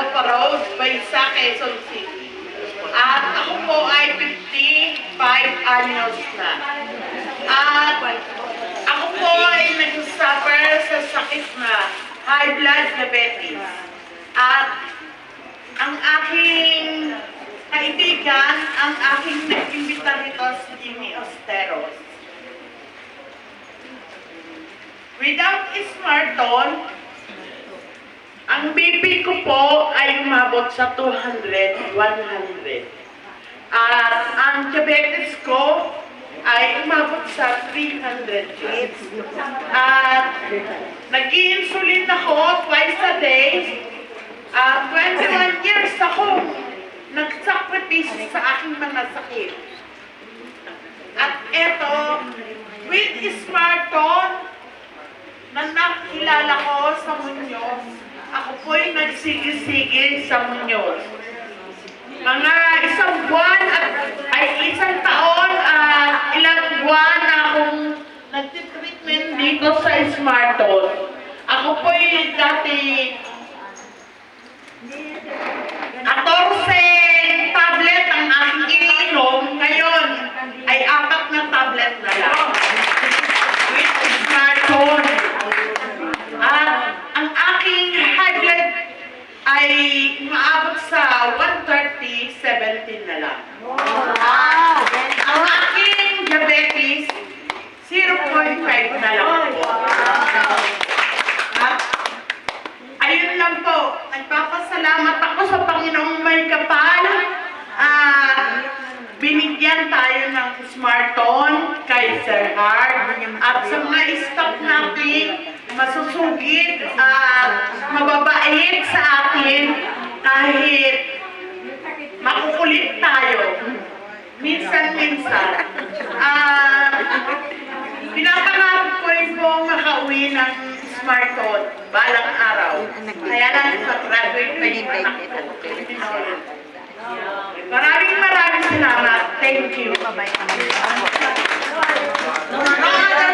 Laupa Road, Baysa, Quezon City. At ako po ay 55 anyos na. At ako po ay nag-suffer sa sakit na high blood diabetes. At ang aking kaibigan, ang aking nag-imbita rito si Jimmy Osteros. Without Smarton, ang BP ko po ay umabot sa 200, 100. At ang diabetes ko ay umabot sa 300 hits. At nag-i-insulin ako twice a day. 21 years ako nagsakripisyo sa aking mga sakit. At eto, with Smarton, na nakilala ko sa Muñoz, ako po'y nagsigi-sige sa Muñoz. Mga isang buwan isang taon at ilang buwan na akong nagtitreatment dito sa Smarton. Ako po'y dati 14 tablet ang aking iniinom, ngayon ay 4 na tablet na lang. With Smarton. At ang aking high blood ay maabot sa 130/70 na lang. Wow! Ang aking diabetes, 0.5 na lang po. At ayun lang po, nagpapasalamat ako sa Panginoong may kapal. Binigyan tayo ng Smarton kay Sir Hart at sa mga staff natin, masusugid at mababait sa atin kahit makukulit tayo. Minsan-minsan. Pinapangarap ko rin po makauwi ng Smarton balang araw. Kaya lang mag-graduate pa yung anak ko. Maraming salamat. Thank you. Bye-bye. No other